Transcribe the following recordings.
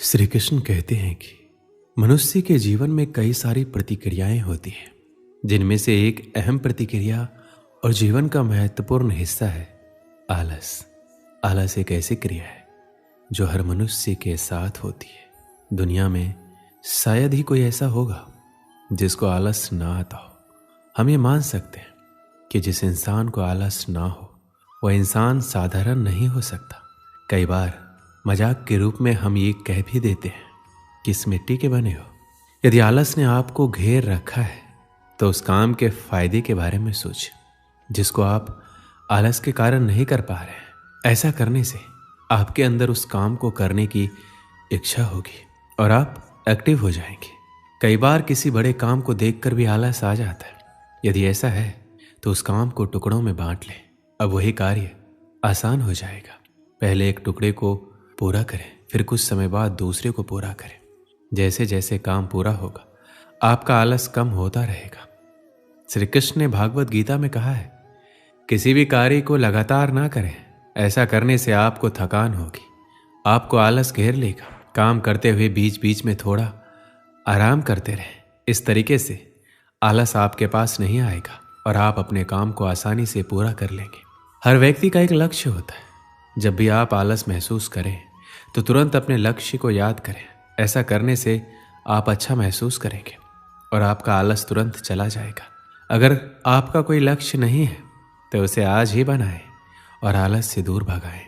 श्री कृष्ण कहते हैं कि मनुष्य के जीवन में कई सारी प्रतिक्रियाएं होती हैं, जिनमें से एक अहम प्रतिक्रिया और जीवन का महत्वपूर्ण हिस्सा है आलस। आलस एक ऐसी क्रिया है जो हर मनुष्य के साथ होती है। दुनिया में शायद ही कोई ऐसा होगा जिसको आलस ना आता हो। हम ये मान सकते हैं कि जिस इंसान को आलस ना हो वह इंसान साधारण नहीं हो सकता। कई बार मजाक के रूप में हम ये कह भी देते हैं कि इस मिट्टी के बने हो। यदि आलस ने आपको घेर रखा है तो उस काम के फायदे के बारे में सोचें जिसको आप आलस के कारण नहीं कर पा रहे हैं। ऐसा करने से आपके अंदर उस काम को करने की इच्छा होगी और आप एक्टिव हो जाएंगे। कई बार किसी बड़े काम को देखकर भी आलस आ जाता है। यदि ऐसा है तो उस काम को टुकड़ों में बांट लें। अब वही कार्य आसान हो जाएगा। पहले एक टुकड़े को पूरा करें, फिर कुछ समय बाद दूसरे को पूरा करें। जैसे जैसे काम पूरा होगा आपका आलस कम होता रहेगा। श्री कृष्ण ने भागवत गीता में कहा है, किसी भी कार्य को लगातार ना करें। ऐसा करने से आपको थकान होगी, आपको आलस घेर लेगा। काम करते हुए बीच बीच में थोड़ा आराम करते रहें। इस तरीके से आलस आपके पास नहीं आएगा और आप अपने काम को आसानी से पूरा कर लेंगे। हर व्यक्ति का एक लक्ष्य होता है। जब भी आप आलस महसूस करें तो तुरंत अपने लक्ष्य को याद करें। ऐसा करने से आप अच्छा महसूस करेंगे और आपका आलस तुरंत चला जाएगा। अगर आपका कोई लक्ष्य नहीं है तो उसे आज ही बनाएं और आलस से दूर भगाएं।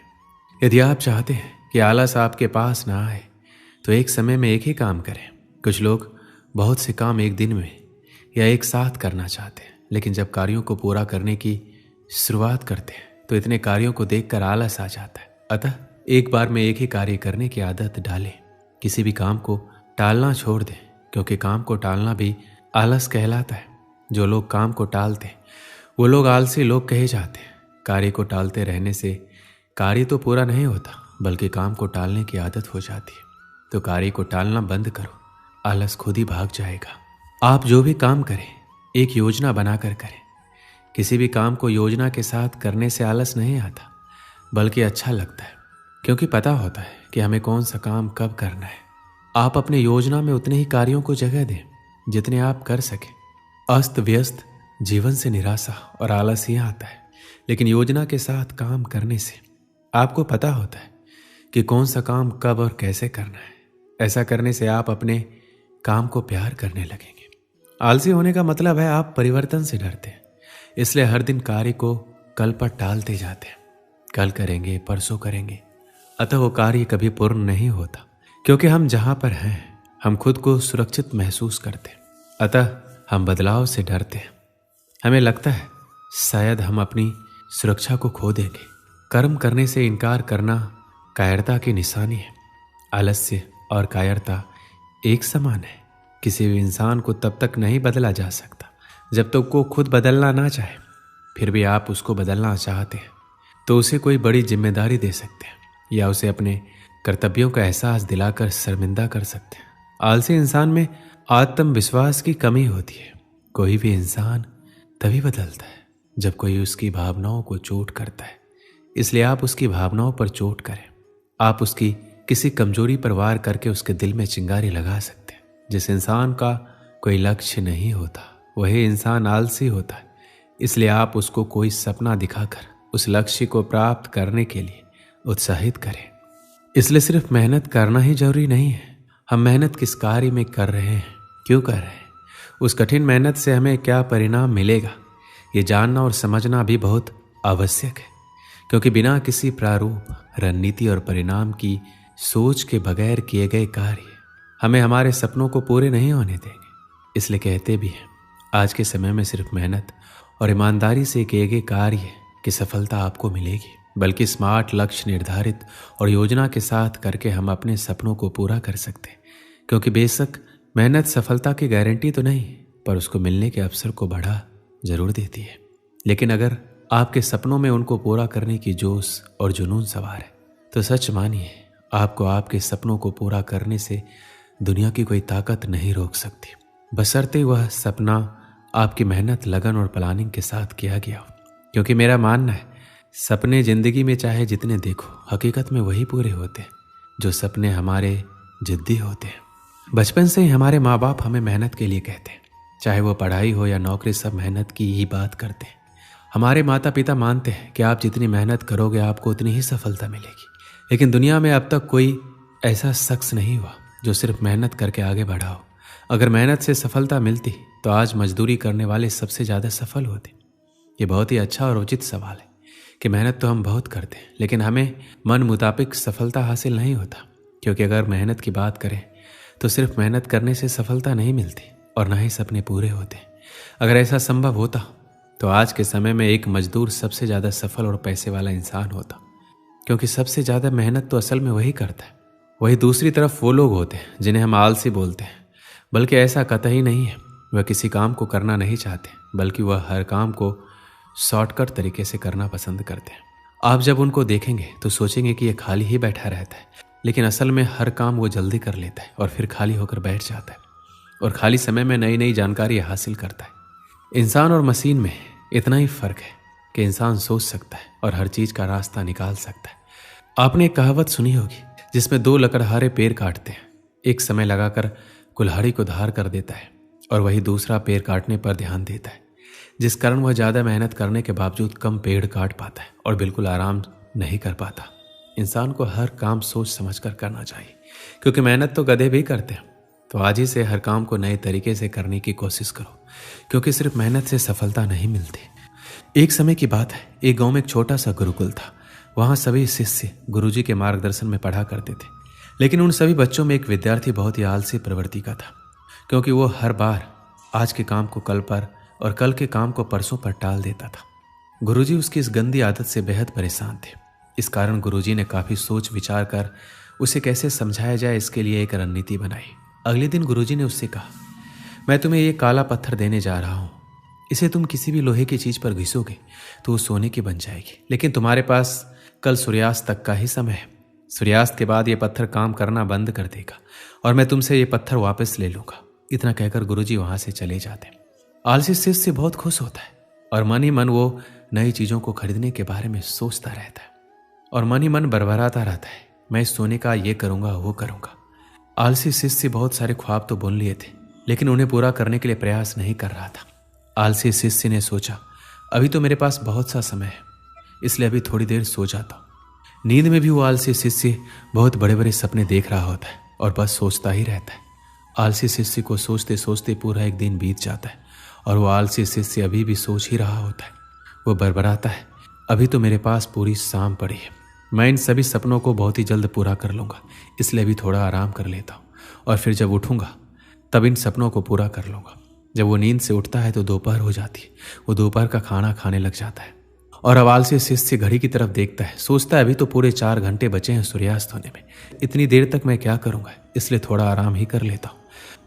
यदि आप चाहते हैं कि आलस आपके पास ना आए तो एक समय में एक ही काम करें। कुछ लोग बहुत से काम एक दिन में या एक साथ करना चाहते हैं, लेकिन जब कार्यों को पूरा करने की शुरुआत करते हैं तो इतने कार्यों को देखकर आलस आ जाता है। अतः एक बार में एक ही कार्य करने की आदत डालें। किसी भी काम को टालना छोड़ दें, क्योंकि काम को टालना भी आलस कहलाता है। जो लोग काम को टालते हैं वो लोग आलसी लोग कहे जाते हैं। कार्य को टालते रहने से कार्य तो पूरा नहीं होता, बल्कि काम को टालने की आदत हो जाती है। तो कार्य को टालना बंद करो, आलस खुद ही भाग जाएगा। आप जो भी काम करें एक योजना बनाकर करें। किसी भी काम को योजना के साथ करने से आलस नहीं आता, बल्कि अच्छा लगता है, क्योंकि पता होता है कि हमें कौन सा काम कब करना है। आप अपने योजना में उतने ही कार्यों को जगह दें जितने आप कर सकें। अस्त व्यस्त जीवन से निराशा और आलस ही आता है, लेकिन योजना के साथ काम करने से आपको पता होता है कि कौन सा काम कब और कैसे करना है। ऐसा करने से आप अपने काम को प्यार करने लगेंगे। आलसी होने का मतलब है आप परिवर्तन से डरते हैं, इसलिए हर दिन कार्य को कल पर टालते जाते हैं। कल करेंगे, परसों करेंगे, अतः वो कार्य कभी पूर्ण नहीं होता। क्योंकि हम जहां पर हैं हम खुद को सुरक्षित महसूस करते हैं, अतः हम बदलाव से डरते हैं। हमें लगता है शायद हम अपनी सुरक्षा को खो देंगे। कर्म करने से इनकार करना कायरता की निशानी है। आलस्य और कायरता एक समान है। किसी भी इंसान को तब तक नहीं बदला जा सकता जब तक वो खुद बदलना ना चाहे। फिर भी आप उसको बदलना चाहते हैं तो उसे कोई बड़ी जिम्मेदारी दे सकते हैं या उसे अपने कर्तव्यों का एहसास दिलाकर शर्मिंदा कर सकते हैं। आलसी इंसान में आत्मविश्वास की कमी होती है। कोई भी इंसान तभी बदलता है जब कोई उसकी भावनाओं को चोट करता है। इसलिए आप उसकी भावनाओं पर चोट करें। आप उसकी किसी कमजोरी पर वार करके उसके दिल में चिंगारी लगा सकते हैं। जिस इंसान का कोई लक्ष्य नहीं होता वही इंसान आलसी होता है। इसलिए आप उसको कोई सपना दिखाकर उस लक्ष्य को प्राप्त करने के लिए उत्साहित करें। इसलिए सिर्फ मेहनत करना ही जरूरी नहीं है। हम मेहनत किस कार्य में कर रहे हैं, क्यों कर रहे हैं, उस कठिन मेहनत से हमें क्या परिणाम मिलेगा, ये जानना और समझना भी बहुत आवश्यक है। क्योंकि बिना किसी प्रारूप, रणनीति और परिणाम की सोच के बगैर किए गए कार्य हमें हमारे सपनों को पूरे नहीं होने देंगे। इसलिए कहते भी हैं, आज के समय में सिर्फ मेहनत और ईमानदारी से किए गए कार्य की सफलता आपको मिलेगी, बल्कि स्मार्ट लक्ष्य निर्धारित और योजना के साथ करके हम अपने सपनों को पूरा कर सकते हैं। क्योंकि बेशक मेहनत सफलता की गारंटी तो नहीं, पर उसको मिलने के अवसर को बढ़ा जरूर देती है। लेकिन अगर आपके सपनों में उनको पूरा करने की जोश और जुनून सवार है तो सच मानिए आपको आपके सपनों को पूरा करने से दुनिया की कोई ताकत नहीं रोक सकती, बशर्ते वह सपना आपकी मेहनत, लगन और प्लानिंग के साथ किया गया हो। क्योंकि मेरा मानना है सपने जिंदगी में चाहे जितने देखो, हकीकत में वही पूरे होते हैं जो सपने हमारे जिद्दी होते हैं। बचपन से ही हमारे माँ बाप हमें मेहनत के लिए कहते हैं, चाहे वो पढ़ाई हो या नौकरी, सब मेहनत की ही बात करते हैं। हमारे माता पिता मानते हैं कि आप जितनी मेहनत करोगे आपको उतनी ही सफलता मिलेगी। लेकिन दुनिया में अब तक कोई ऐसा शख्स नहीं हुआ जो सिर्फ मेहनत करके आगे बढ़ा हो। अगर मेहनत से सफलता मिलती तो आज मजदूरी करने वाले सबसे ज़्यादा सफल होते। ये बहुत ही अच्छा और उचित सवाल है कि मेहनत तो हम बहुत करते हैं, लेकिन हमें मन मुताबिक सफलता हासिल नहीं होता। क्योंकि अगर मेहनत की बात करें तो सिर्फ मेहनत करने से सफलता नहीं मिलती और ना ही सपने पूरे होते। अगर ऐसा संभव होता तो आज के समय में एक मजदूर सबसे ज़्यादा सफल और पैसे वाला इंसान होता। क्योंकि सबसे ज़्यादा मेहनत तो असल में वही करता है। वही दूसरी तरफ वो लोग होते हैं जिन्हें हम आलसी बोलते हैं, बल्कि ऐसा कतई नहीं है। वह किसी काम को करना नहीं चाहते, बल्कि वह हर काम को शॉर्टकट तरीके से करना पसंद करते हैं। आप जब उनको देखेंगे तो सोचेंगे कि यह खाली ही बैठा रहता है, लेकिन असल में हर काम वो जल्दी कर लेता है और फिर खाली होकर बैठ जाता है और खाली समय में नई नई जानकारी हासिल करता है। इंसान और मशीन में इतना ही फर्क है कि इंसान सोच सकता है और हर चीज़ का रास्ता निकाल सकता है। आपने एक कहावत सुनी होगी जिसमें दो लकड़हारे पेड़ काटते हैं, एक समय लगाकर कुल्हाड़ी को धार कर देता है और वही दूसरा पेड़ काटने पर ध्यान देता है, जिस कारण वह ज़्यादा मेहनत करने के बावजूद कम पेड़ काट पाता है और बिल्कुल आराम नहीं कर पाता। इंसान को हर काम सोच समझ कर करना चाहिए, क्योंकि मेहनत तो गधे भी करते हैं। तो आज ही से हर काम को नए तरीके से करने की कोशिश करो, क्योंकि सिर्फ मेहनत से सफलता नहीं मिलती। एक समय की बात है, एक गांव में एक छोटा सा गुरुकुल था। वहाँ सभी शिष्य गुरुजी के मार्गदर्शन में पढ़ा करते थे, लेकिन उन सभी बच्चों में एक विद्यार्थी बहुत ही आलसी प्रवृत्ति का था, क्योंकि वो हर बार आज के काम को कल पर और कल के काम को परसों पर टाल देता था। गुरुजी उसकी इस गंदी आदत से बेहद परेशान थे। इस कारण गुरुजी ने काफ़ी सोच विचार कर उसे कैसे समझाया जाए इसके लिए एक रणनीति बनाई। अगले दिन गुरुजी ने उससे कहा, मैं तुम्हें ये काला पत्थर देने जा रहा हूँ, इसे तुम किसी भी लोहे की चीज़ पर घिसोगे तो वो सोने की बन जाएगी, लेकिन तुम्हारे पास कल सूर्यास्त तक का ही समय है। सूर्यास्त के बाद ये पत्थर काम करना बंद कर देगा और मैं तुमसे ये पत्थर वापस ले लूँगा। इतना कहकर गुरुजी वहाँ से चले जाते। आलसी शिष्य बहुत खुश होता है और मन ही मन वो नई चीज़ों को खरीदने के बारे में सोचता रहता है और मन ही मन बरबराता रहता है, मैं इस सोने का ये करूँगा वो करूँगा। आलसी शिष्य बहुत सारे ख्वाब तो बुन लिए थे, लेकिन उन्हें पूरा करने के लिए प्रयास नहीं कर रहा था। आलसी शिष्य ने सोचा, अभी तो मेरे पास बहुत सा समय है, इसलिए अभी थोड़ी देर सो जाता हूँ। नींद में भी वो आलसी शिष्य बहुत बड़े बड़े सपने देख रहा होता है और बस सोचता ही रहता है। आलसी शिष्य को सोचते सोचते पूरा एक दिन बीत जाता है और वो आलसी शिष्य अभी भी सोच ही रहा होता है। वो बरबराता है, अभी तो मेरे पास पूरी शाम पड़ी है, मैं इन सभी सपनों को बहुत ही जल्द पूरा कर लूँगा, इसलिए अभी थोड़ा आराम कर लेता हूँ और फिर जब उठूँगा तब इन सपनों को पूरा कर लूँगा। जब वो नींद से उठता है तो दोपहर हो जाती है। वो दोपहर का खाना खाने लग जाता है और अब आलसी शिष्य घड़ी की तरफ देखता है, सोचता है अभी तो पूरे 4 घंटे बचे हैं सूर्यास्त होने में, इतनी देर तक मैं क्या करूँगा, इसलिए थोड़ा आराम ही कर लेता हूँ।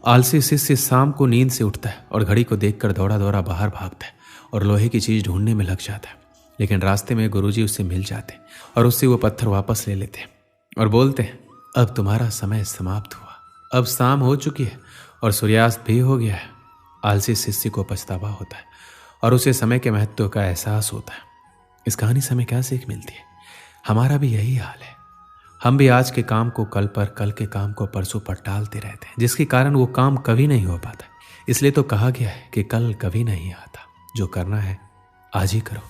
आलसी शिष्य शाम को नींद से उठता है और घड़ी को देखकर दौड़ा दौड़ा बाहर भागता है और लोहे की चीज़ ढूंढने में लग जाता है। लेकिन रास्ते में गुरुजी उससे मिल जाते और उससे वो पत्थर वापस ले लेते और बोलते हैं, अब तुम्हारा समय समाप्त हुआ, अब शाम हो चुकी है और सूर्यास्त भी हो गया है। आलसी शिष्य को पछतावा होता है और उसे समय के महत्व का एहसास होता है। इस कहानी से हमें क्या सीख मिलती है? हमारा भी यही हाल है। हम भी आज के काम को कल पर, कल के काम को परसों पर टालते रहते हैं, जिसके कारण वो काम कभी नहीं हो पाता। इसलिए तो कहा गया है कि कल कभी नहीं आता, जो करना है आज ही करो।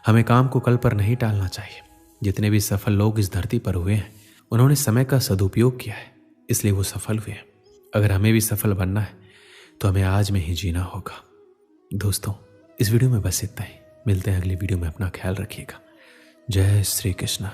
हमें काम को कल पर नहीं टालना चाहिए। जितने भी सफल लोग इस धरती पर हुए हैं उन्होंने समय का सदुपयोग किया है, इसलिए वो सफल हुए हैं। अगर हमें भी सफल बनना है तो हमें आज में ही जीना होगा। दोस्तों, इस वीडियो में बस इतना ही। मिलते हैं अगली वीडियो में। अपना ख्याल रखिएगा। जय श्री कृष्ण।